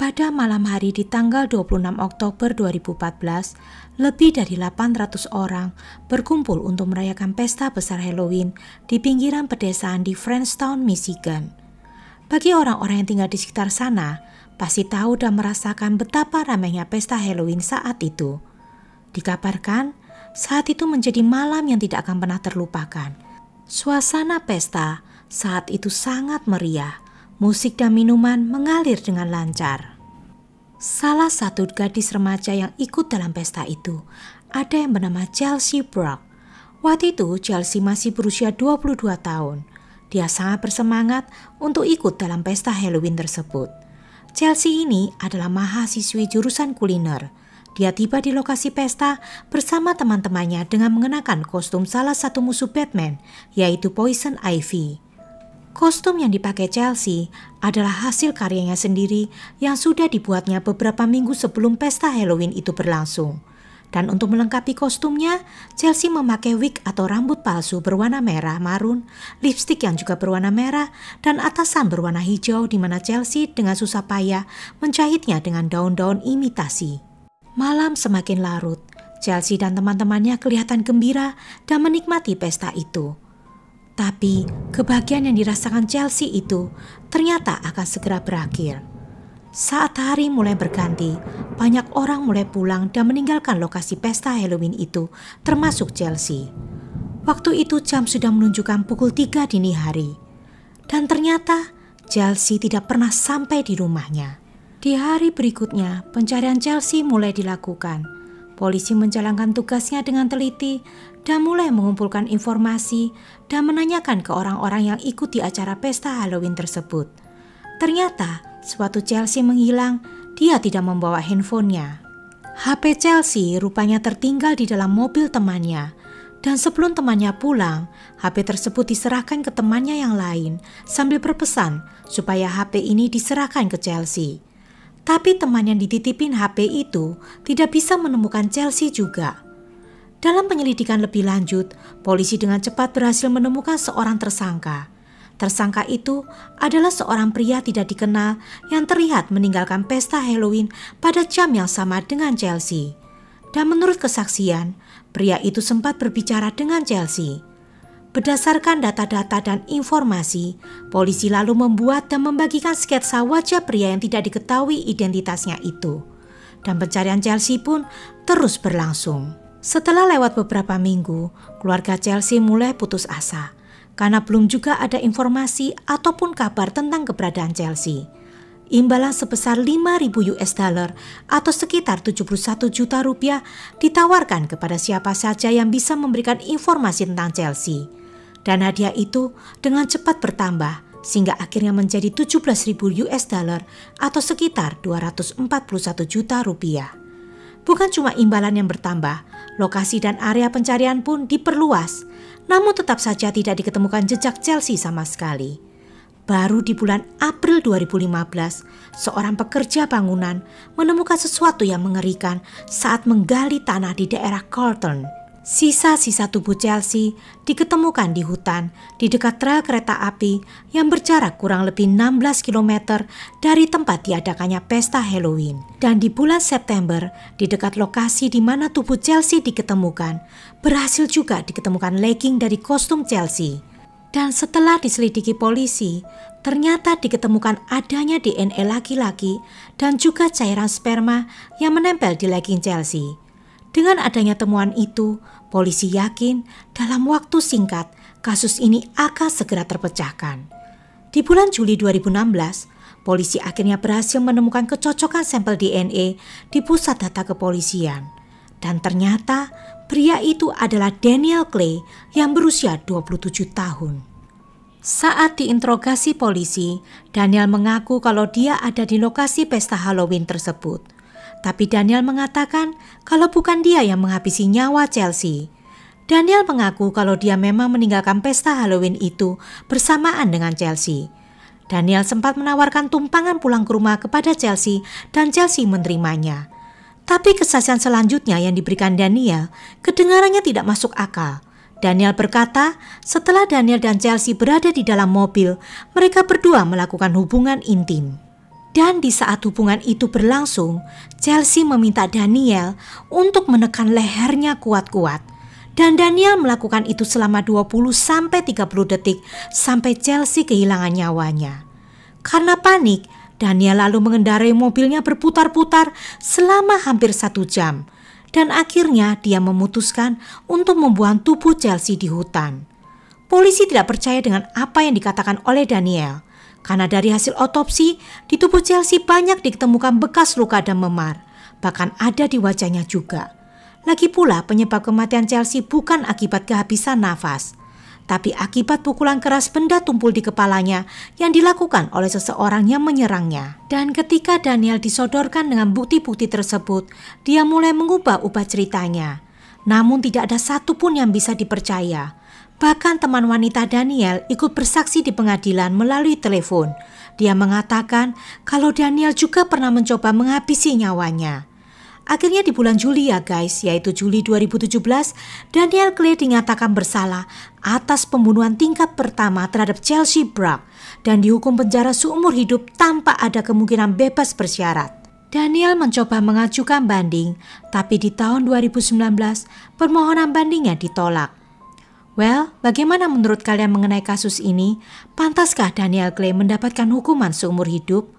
Pada malam hari di tanggal 26 Oktober 2014, lebih dari 800 orang berkumpul untuk merayakan pesta besar Halloween di pinggiran pedesaan di Frenchtown, Michigan. Bagi orang-orang yang tinggal di sekitar sana, pasti tahu dan merasakan betapa ramainya pesta Halloween saat itu. Dikabarkan, saat itu menjadi malam yang tidak akan pernah terlupakan. Suasana pesta saat itu sangat meriah, musik dan minuman mengalir dengan lancar. Salah satu gadis remaja yang ikut dalam pesta itu ada yang bernama Chelsea Brock. Waktu itu Chelsea masih berusia 22 tahun. Dia sangat bersemangat untuk ikut dalam pesta Halloween tersebut. Chelsea ini adalah mahasiswi jurusan kuliner. Dia tiba di lokasi pesta bersama teman-temannya dengan mengenakan kostum salah satu musuh Batman, yaitu Poison Ivy. Kostum yang dipakai Chelsea adalah hasil karyanya sendiri yang sudah dibuatnya beberapa minggu sebelum pesta Halloween itu berlangsung. Dan untuk melengkapi kostumnya, Chelsea memakai wig atau rambut palsu berwarna merah marun, lipstik yang juga berwarna merah, dan atasan berwarna hijau di mana Chelsea dengan susah payah menjahitnya dengan daun-daun imitasi. Malam semakin larut, Chelsea dan teman-temannya kelihatan gembira dan menikmati pesta itu. Tapi kebahagiaan yang dirasakan Chelsea itu ternyata akan segera berakhir. Saat hari mulai berganti, banyak orang mulai pulang dan meninggalkan lokasi pesta Halloween itu, termasuk Chelsea. Waktu itu jam sudah menunjukkan pukul 3 dini hari. Dan ternyata Chelsea tidak pernah sampai di rumahnya. Di hari berikutnya, pencarian Chelsea mulai dilakukan. Polisi menjalankan tugasnya dengan teliti dan mulai mengumpulkan informasi dan menanyakan ke orang-orang yang ikut di acara pesta Halloween tersebut. Ternyata, sewaktu Chelsea menghilang, dia tidak membawa handphonenya. HP Chelsea rupanya tertinggal di dalam mobil temannya. Dan sebelum temannya pulang, HP tersebut diserahkan ke temannya yang lain sambil berpesan supaya HP ini diserahkan ke Chelsea. Tapi teman yang dititipin HP itu tidak bisa menemukan Chelsea juga. Dalam penyelidikan lebih lanjut, polisi dengan cepat berhasil menemukan seorang tersangka. Tersangka itu adalah seorang pria tidak dikenal yang terlihat meninggalkan pesta Halloween pada jam yang sama dengan Chelsea. Dan menurut kesaksian, pria itu sempat berbicara dengan Chelsea. Berdasarkan data-data dan informasi, polisi lalu membuat dan membagikan sketsa wajah pria yang tidak diketahui identitasnya itu. Dan pencarian Chelsea pun terus berlangsung. Setelah lewat beberapa minggu, keluarga Chelsea mulai putus asa karena belum juga ada informasi ataupun kabar tentang keberadaan Chelsea. Imbalan sebesar 5.000 US dollar atau sekitar 71 juta rupiah ditawarkan kepada siapa saja yang bisa memberikan informasi tentang Chelsea. Dan hadiah itu dengan cepat bertambah sehingga akhirnya menjadi 17.000 US dollar atau sekitar 241 juta rupiah. Bukan cuma imbalan yang bertambah, lokasi dan area pencarian pun diperluas. Namun tetap saja tidak diketemukan jejak Chelsea sama sekali. Baru di bulan April 2015, seorang pekerja bangunan menemukan sesuatu yang mengerikan saat menggali tanah di daerah Carlton. Sisa-sisa tubuh Chelsea diketemukan di hutan di dekat rel kereta api yang berjarak kurang lebih 16 km dari tempat diadakannya pesta Halloween. Dan di bulan September, di dekat lokasi di mana tubuh Chelsea diketemukan, berhasil juga diketemukan legging dari kostum Chelsea. Dan setelah diselidiki polisi, ternyata diketemukan adanya DNA laki-laki dan juga cairan sperma yang menempel di legging Chelsea. Dengan adanya temuan itu, polisi yakin dalam waktu singkat kasus ini akan segera terpecahkan. Di bulan Juli 2016, polisi akhirnya berhasil menemukan kecocokan sampel DNA di pusat data kepolisian. Dan ternyata pria itu adalah Daniel Clay yang berusia 27 tahun. Saat diinterogasi polisi, Daniel mengaku kalau dia ada di lokasi pesta Halloween tersebut. Tapi Daniel mengatakan kalau bukan dia yang menghabisi nyawa Chelsea. Daniel mengaku kalau dia memang meninggalkan pesta Halloween itu bersamaan dengan Chelsea. Daniel sempat menawarkan tumpangan pulang ke rumah kepada Chelsea dan Chelsea menerimanya. Tapi kesaksian selanjutnya yang diberikan Daniel kedengarannya tidak masuk akal. Daniel berkata setelah Daniel dan Chelsea berada di dalam mobil, mereka berdua melakukan hubungan intim. Dan di saat hubungan itu berlangsung, Chelsea meminta Daniel untuk menekan lehernya kuat-kuat. Dan Daniel melakukan itu selama 20-30 detik sampai Chelsea kehilangan nyawanya. Karena panik, Daniel lalu mengendarai mobilnya berputar-putar selama hampir 1 jam. Dan akhirnya dia memutuskan untuk membuang tubuh Chelsea di hutan. Polisi tidak percaya dengan apa yang dikatakan oleh Daniel. Karena dari hasil otopsi, di tubuh Chelsea banyak ditemukan bekas luka dan memar. Bahkan ada di wajahnya juga. Lagi pula penyebab kematian Chelsea bukan akibat kehabisan nafas, tapi akibat pukulan keras benda tumpul di kepalanya yang dilakukan oleh seseorang yang menyerangnya. Dan ketika Daniel disodorkan dengan bukti-bukti tersebut, dia mulai mengubah-ubah ceritanya. Namun tidak ada satupun yang bisa dipercaya. Bahkan teman wanita Daniel ikut bersaksi di pengadilan melalui telepon. Dia mengatakan kalau Daniel juga pernah mencoba menghabisi nyawanya. Akhirnya di bulan Juli ya guys, yaitu Juli 2017, Daniel Clay dinyatakan bersalah atas pembunuhan tingkat pertama terhadap Chelsea Bruck dan dihukum penjara seumur hidup tanpa ada kemungkinan bebas bersyarat. Daniel mencoba mengajukan banding, tapi di tahun 2019 permohonan bandingnya ditolak. Well, bagaimana menurut kalian mengenai kasus ini? Pantaskah Daniel Clay mendapatkan hukuman seumur hidup?